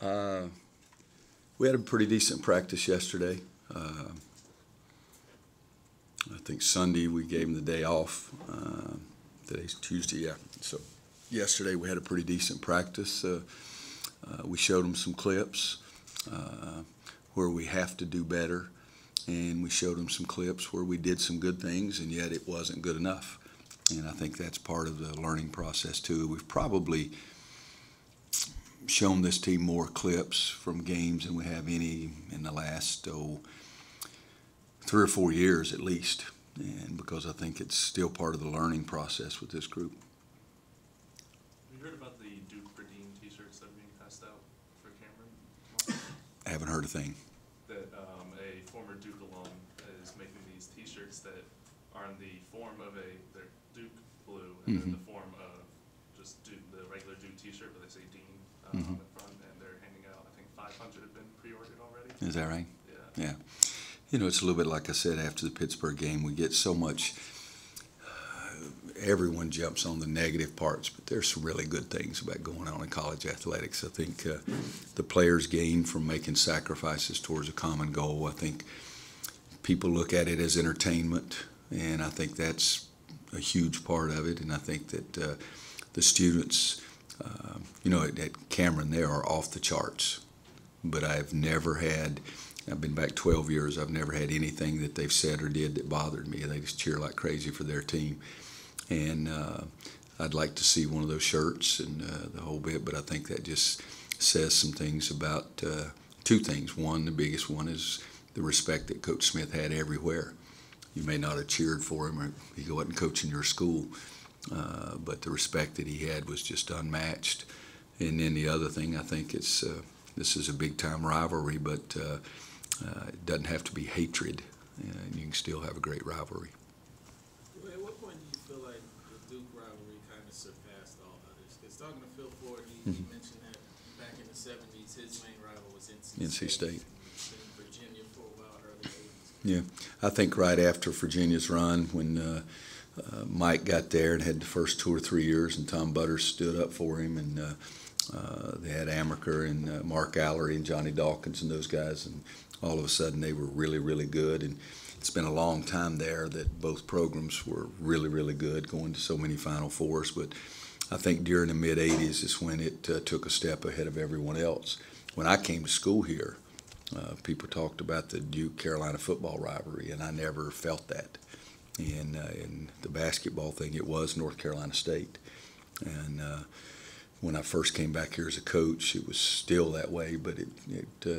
Uh, we had a pretty decent practice yesterday. I think Sunday we gave them the day off. Today's Tuesday, yeah. So yesterday we had a pretty decent practice. We showed them some clips where we have to do better, and we showed them some clips where we did some good things, and yet it wasn't good enough. And I think that's part of the learning process too. We've probably shown this team more clips from games than we have any in the last 3 or 4 years at least, and because I think it's still part of the learning process with this group. Have you heard about the Duke Redeem t-shirts that are being passed out for Cameron? I haven't heard a thing. That a former Duke alum is making these t-shirts that are in the form of they're Duke blue and then the form of just Duke, the regular Duke t-shirt, but they say Dean on the front, and they're handing out, I think 500 have been pre-ordered already. Is that right? Yeah. Yeah. You know, it's a little bit like I said after the Pittsburgh game. We get so much, everyone jumps on the negative parts, but there's some really good things about going on in college athletics. I think the players gain from making sacrifices towards a common goal. I think people look at it as entertainment, and I think that's a huge part of it. And I think that the students, you know, at Cameron, they are off the charts. But I've been back 12 years, I've never had anything that they've said or did that bothered me. They just cheer like crazy for their team. And I'd like to see one of those shirts and the whole bit, but I think that just says some things about two things. One, the biggest one, is the respect that Coach Smith had everywhere. You may not have cheered for him, or he wasn't coaching your school, but the respect that he had was just unmatched. And then the other thing, I think it's this is a big-time rivalry, but it doesn't have to be hatred, and you can still have a great rivalry. At what point do you feel like the Duke rivalry kind of surpassed all others? Because talking to Phil Ford, he mentioned that back in the 70s, his main rival was NC State. And Virginia for a while, early 80s. Yeah, I think right after Virginia's run, when Mike got there and had the first 2 or 3 years, and Tom Butters stood up for him, and they had Amaker and Mark Allery and Johnny Dawkins and those guys, and all of a sudden they were really, really good. And it's been a long time there that both programs were really, really good, going to so many Final Fours. But I think during the mid-'80s is when it took a step ahead of everyone else. When I came to school here, people talked about the Duke-Carolina football rivalry, and I never felt that. And in the basketball thing, it was North Carolina State. And when I first came back here as a coach, it was still that way, but it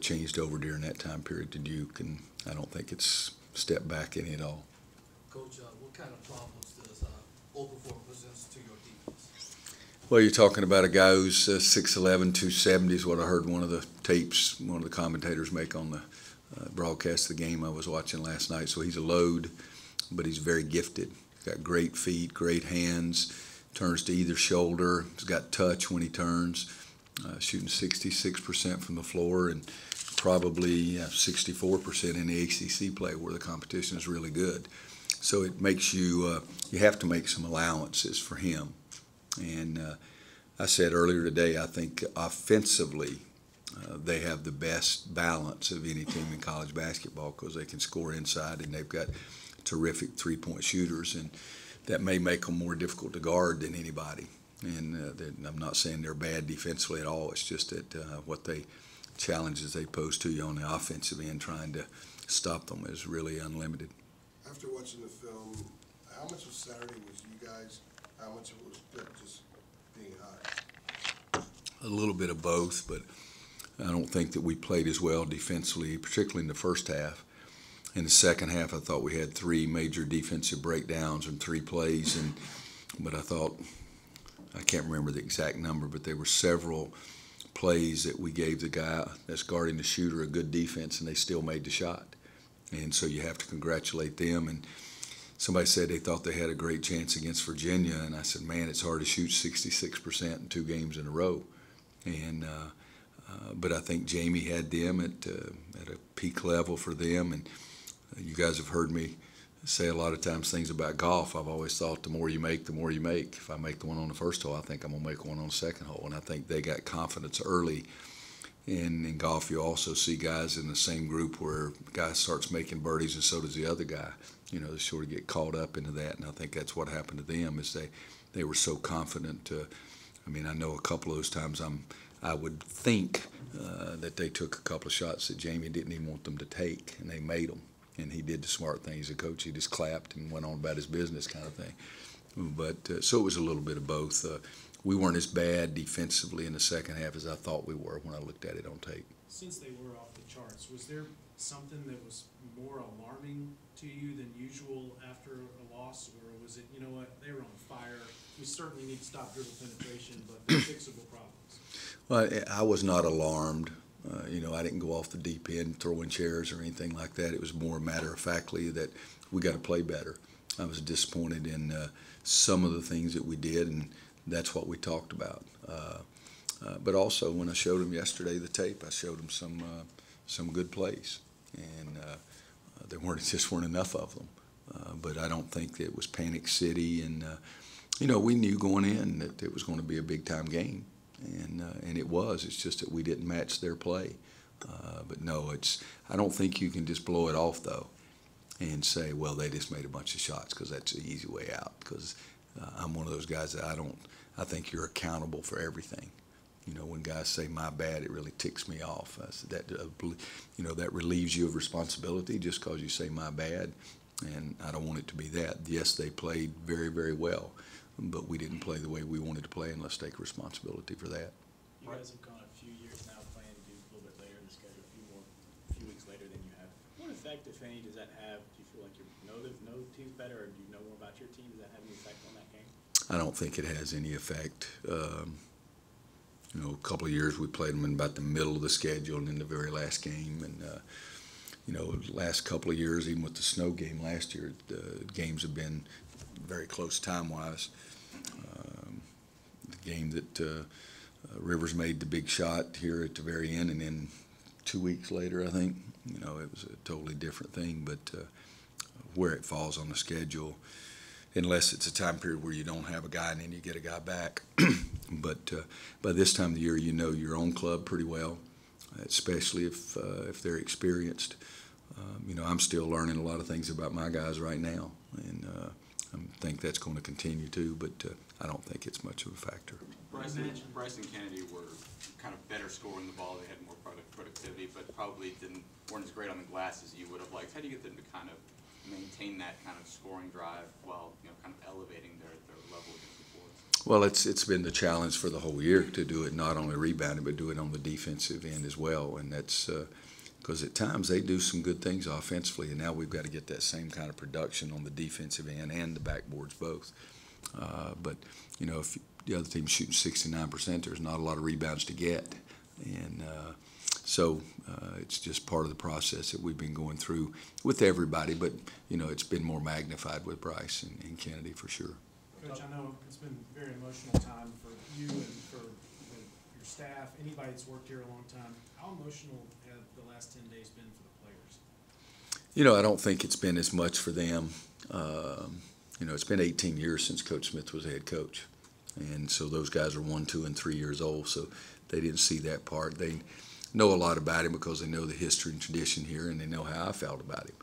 changed over during that time period to Duke, and I don't think it's stepped back any at all. Coach, what kind of problems does overperform presents to your defense? Well, you're talking about a guy who's 6'11", 270 is what I heard one of the tapes, one of the commentators make on the broadcast of the game I was watching last night. So he's a load, but he's very gifted. He's got great feet, great hands. Turns to either shoulder. He's got touch when he turns, shooting 66% from the floor, and probably 64% in the ACC play where the competition is really good. So it makes you have to make some allowances for him. And I said earlier today, I think offensively they have the best balance of any team in college basketball because they can score inside and they've got terrific three-point shooters, and that may make them more difficult to guard than anybody. And I'm not saying they're bad defensively at all. It's just that challenges they pose to you on the offensive end, trying to stop them is really unlimited. After watching the film, how much of Saturday was you guys? How much of it was Flip just being hot? A little bit of both, but I don't think that we played as well defensively, particularly in the first half. In the second half, I thought we had 3 major defensive breakdowns and 3 plays, but I thought, I can't remember the exact number, but there were several plays that we gave the guy that's guarding the shooter a good defense, and they still made the shot. And so you have to congratulate them. And somebody said they thought they had a great chance against Virginia, and I said, man, it's hard to shoot 66% in 2 games in a row. And but I think Jamie had them at a peak level for them, and you guys have heard me say a lot of times things about golf. I've always thought the more you make, the more you make. If I make the one on the first hole, I think I'm going to make one on the second hole. And I think they got confidence early And in golf, you also see guys in the same group where a guy starts making birdies and so does the other guy. You know, they sort of get caught up into that, and I think that's what happened to them is they were so confident. I mean, I know a couple of those times I would think that they took a couple of shots that Jamie didn't even want them to take, and they made them. And he did the smart thing as a coach. He just clapped and went on about his business kind of thing. But so it was a little bit of both. We weren't as bad defensively in the second half as I thought we were when I looked at it on tape. Since they were off the charts, was there something that was more alarming to you than usual after a loss, or was it, you know what, they were on fire, we certainly need to stop dribble penetration, but they're fixable problems? Well, I was not alarmed. You know, I didn't go off the deep end throwing chairs or anything like that. It was more matter-of-factly that we got to play better. I was disappointed in some of the things that we did, and that's what we talked about. But also, when I showed them yesterday the tape, I showed them some good plays, and there weren't enough of them. But I don't think that it was Panic City, and you know, we knew going in that it was going to be a big-time game, and it was. It's just that we didn't match their play. But no, I don't think you can just blow it off though, and say, well, they just made a bunch of shots, because that's the easy way out. Because I'm one of those guys that I think you're accountable for everything. You know, when guys say my bad, it really ticks me off. I said that, you know, that relieves you of responsibility just because you say my bad, and I don't want it to be that. Yes, they played very, very well, but we didn't play the way we wanted to play, and let's take responsibility for that. You guys have gone a few years now playing Duke a little bit later in the schedule, a few weeks later than you have. What effect, if any, does that have? Do you feel like you know the teams better, or do you know more about your team? Does that have any effect on that game? I don't think it has any effect. You know, a couple of years we played them in about the middle of the schedule and in the very last game. And, you know, the last couple of years, even with the snow game last year, the games have been very close time-wise. The game that Rivers made the big shot here at the very end, and then 2 weeks later, I think, you know, it was a totally different thing. But where it falls on the schedule, unless it's a time period where you don't have a guy and then you get a guy back. But by this time of the year, you know your own club pretty well, especially if they're experienced. You know, I'm still learning a lot of things about my guys right now, and I think that's going to continue too, but I don't think it's much of a factor. Bryce and Kennedy were kind of better scoring the ball. They had more productivity, but probably weren't as great on the glass as you would have liked. How do you get them to kind of maintain that kind of scoring drive while, you know, kind of elevating their level against the boards? Well, it's been the challenge for the whole year to do it, not only rebounding, but do it on the defensive end as well. And that's because at times they do some good things offensively, and now we've got to get that same kind of production on the defensive end and the backboards both. But, you know, if the other team's shooting 69%, there's not a lot of rebounds to get. And so it's just part of the process that we've been going through with everybody, but, you know, it's been more magnified with Bryce and Kennedy for sure. Coach, I know it's been a very emotional time for you and for your staff, anybody that's worked here a long time. How emotional have the last 10 days been for the players? You know, I don't think it's been as much for them. You know, it's been 18 years since Coach Smith was head coach. And so those guys are 1, 2, and 3 years old, so they didn't see that part. They know a lot about him because they know the history and tradition here, and they know how I felt about him.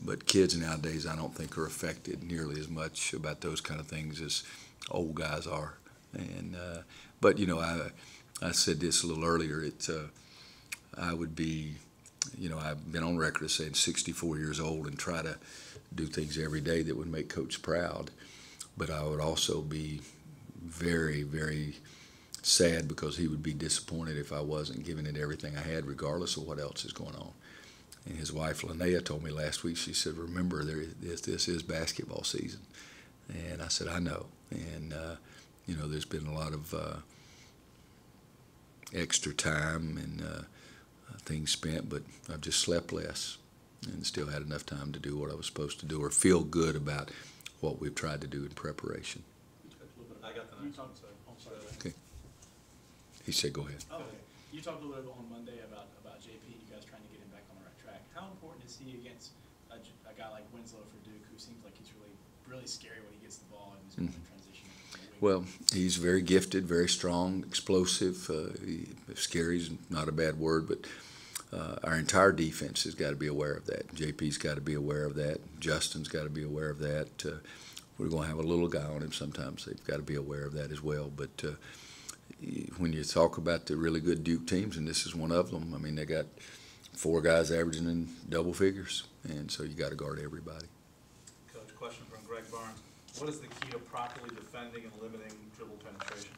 But kids nowadays, I don't think, are affected nearly as much about those kind of things as old guys are. And but, you know, I said this a little earlier. I would be, you know, I've been on record as saying 64 years old and try to do things every day that would make Coach proud. But I would also be very, very sad because he would be disappointed if I wasn't giving it everything I had, regardless of what else is going on. And his wife, Linnea, told me last week, she said, remember, this is basketball season. And I said, I know. And, you know, there's been a lot of extra time and things spent, but I've just slept less and still had enough time to do what I was supposed to do or feel good about what we've tried to do in preparation. I got the next one, so. Okay. He said, go ahead. Oh, okay. You talked a little bit on Monday about JP, you guys trying to get him back on the right track. How important is he against a guy like Winslow for Duke, who seems like he's really scary when he gets the ball and he's going to transition? Well, he's very gifted, very strong, explosive. Scary is not a bad word, but our entire defense has got to be aware of that. JP's got to be aware of that. Justin's got to be aware of that. We're going to have a little guy on him sometimes. They've got to be aware of that as well. But when you talk about the really good Duke teams, and this is one of them, I mean, they got 4 guys averaging in double figures, and so you got to guard everybody. Coach, question from Greg Barnes. What is the key to properly defending and limiting dribble penetration?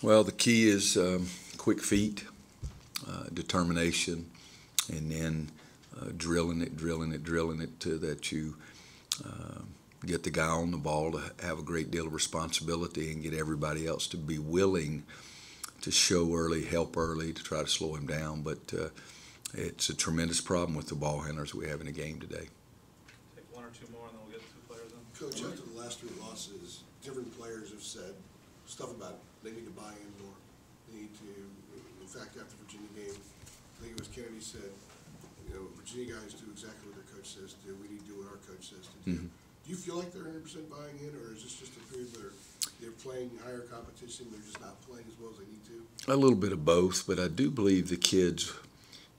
Well, the key is quick feet, determination, and then drilling it to that you get the guy on the ball to have a great deal of responsibility and get everybody else to be willing to show early, help early, to try to slow him down. But it's a tremendous problem with the ball handlers we have in the game today. Take 1 or 2 more, and then we'll get 2 players in. Coach, after the last 3 losses, different players have said stuff about they need to buy in more. They need to, in fact, after the Virginia game, I think it was Kennedy said, you know, Virginia guys do exactly what their coach says to do. We need to do what our coach says to do. Mm-hmm. Do you feel like they're 100% buying in, or is this just a period where they're playing higher competition, they're just not playing as well as they need to? A little bit of both, but I do believe the kids,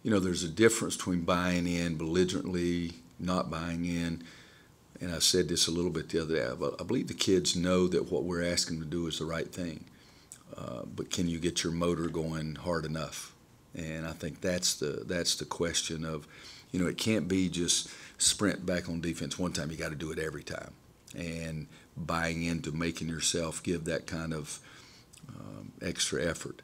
you know, there's a difference between buying in belligerently, not buying in. And I said this a little bit the other day, but I believe the kids know that what we're asking them to do is the right thing. But can you get your motor going hard enough? And I think that's the question of, you know, it can't be just sprint back on defense one time. You got to do it every time. And buying into making yourself give that kind of extra effort.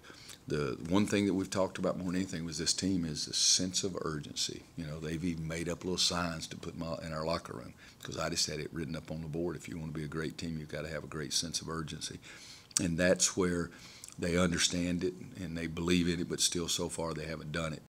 The one thing that we've talked about more than anything was this team is a sense of urgency. You know, they've even made up little signs to put in our locker room, because I just had it written up on the board. If you want to be a great team, you've got to have a great sense of urgency. And that's where they understand it and they believe in it, but still so far they haven't done it.